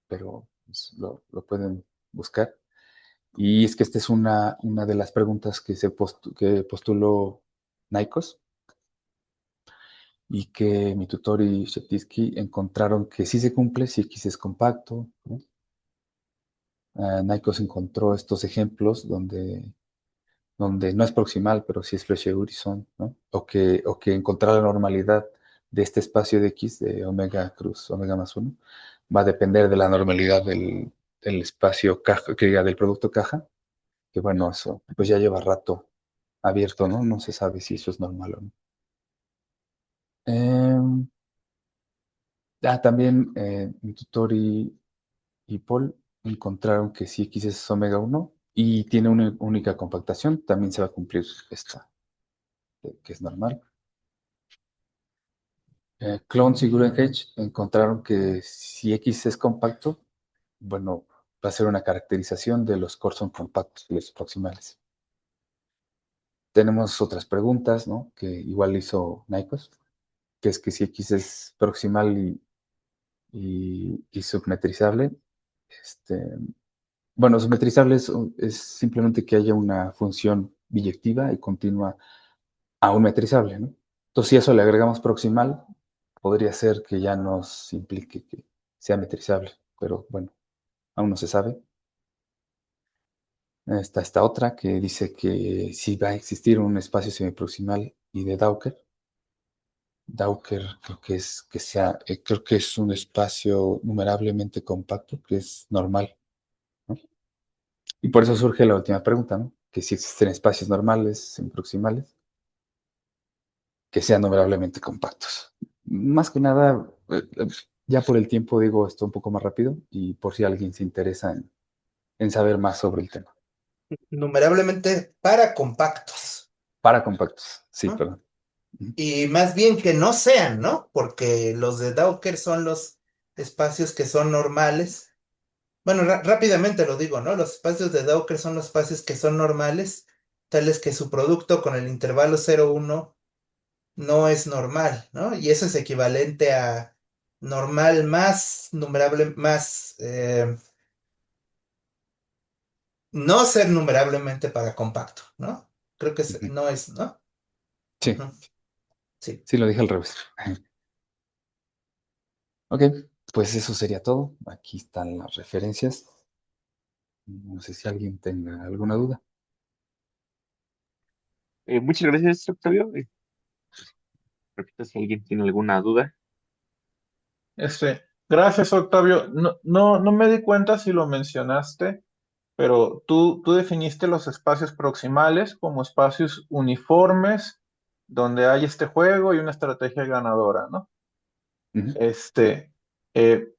pero pues, lo pueden buscar. Y es que esta es una de las preguntas que postuló Naikos y que mi tutor y Sheptytsky encontraron que sí se cumple si X es compacto, ¿no? Naikos encontró estos ejemplos donde no es proximal, pero sí es Fleche-Hurison, ¿no? O que encontrar la normalidad de este espacio de X de omega cruz omega más 1 va a depender de la normalidad del espacio caja, que diga, del producto caja, que bueno, eso pues ya lleva rato abierto, ¿no? No se sabe si eso es normal o no. Em, También mi tutor y Paul encontraron que si X es omega 1 y tiene una única compactación, también se va a cumplir esta, que es normal. Clones y Gurenhage encontraron que si X es compacto, bueno, va a ser una caracterización de los Corson compactos, los proximales. Tenemos otras preguntas, ¿no? Que igual hizo Nikos, que es que si X es proximal y submetrizable, bueno, submetrizable es simplemente que haya una función biyectiva y continua a un metrizable, ¿no? Entonces, si a eso le agregamos proximal, podría ser que ya nos implique que sea metrizable, pero bueno, aún no se sabe. Está esta otra que dice que si va a existir un espacio semiproximal y de Dawker. Dawker creo que es un espacio numerablemente compacto, que es normal, ¿no? Y por eso surge la última pregunta, ¿no? Que si existen espacios normales, semiproximales, que sean numerablemente compactos. Más que nada, ya por el tiempo digo esto un poco más rápido y por si alguien se interesa en saber más sobre el tema. Numerablemente para compactos, Para compactos, sí, ¿no? perdón. Ujú. Y más bien que no sean, ¿no? Porque los de Dawker son los espacios que son normales. Bueno, rápidamente lo digo, ¿no? Los espacios de Dawker son los espacios que son normales, tales que su producto con el intervalo 0,1 no es normal, ¿no? Y eso es equivalente a normal más numerable, más no ser numerablemente para compacto, ¿no? Creo que Ujú. no es, ¿no? Sí, Ujú, sí. sí lo dije al revés. Ok, pues eso sería todo. Aquí están las referencias. No sé si alguien tenga alguna duda. Muchas gracias, Octavio. Repito si alguien tiene alguna duda. Gracias, Octavio. No me di cuenta si lo mencionaste, pero tú definiste los espacios proximales como espacios uniformes donde hay este juego y una estrategia ganadora, ¿no? Ujú. Este, eh,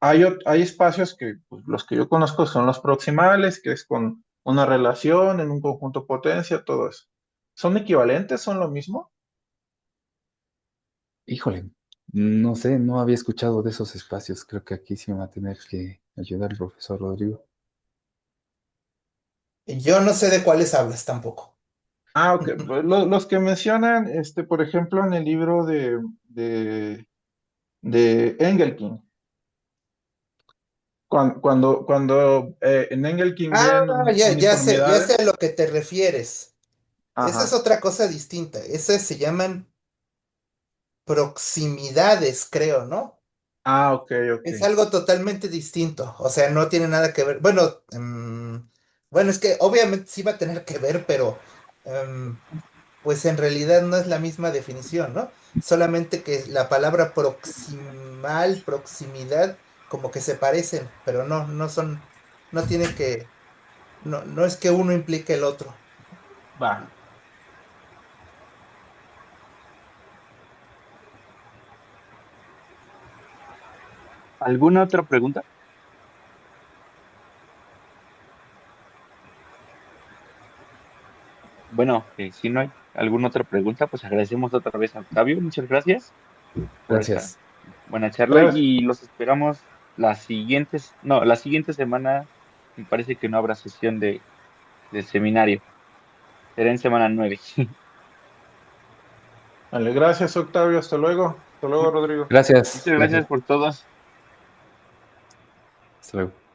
hay espacios que pues, los que yo conozco son los proximales, que es con una relación en un conjunto potencia, todo eso. ¿Son equivalentes? ¿Son lo mismo? Híjole, no sé, no había escuchado de esos espacios. Creo que aquí sí me va a tener que ayudar el profesor Rodrigo. Yo no sé de cuáles hablas tampoco. Ah, ok. Pues, los que mencionan, por ejemplo, en el libro de Engelking. Cuando en Engelking Ah, ven ya uniformidades. sé a lo que te refieres. Esa es Ajá. otra cosa distinta. Esas se llaman proximidades, creo, ¿no? Ah, ok, ok. Es algo totalmente distinto. O sea, no tiene nada que ver. Bueno, bueno, es que obviamente sí va a tener que ver, pero pues en realidad no es la misma definición, ¿no? Solamente que la palabra proximal, proximidad, como que se parecen, pero no son, no tiene que, no es que uno implique el otro. Va. ¿Alguna otra pregunta? Bueno, si no hay alguna otra pregunta, pues agradecemos otra vez a Octavio. Muchas gracias por esta Gracias. buena charla Gracias. y los esperamos las siguientes, no, la siguiente semana me parece que no habrá sesión de seminario. Será en semana 9. Vale, gracias, Octavio. Hasta luego. Hasta luego, Rodrigo. Gracias, Muchas gracias. gracias por todos. Hasta luego.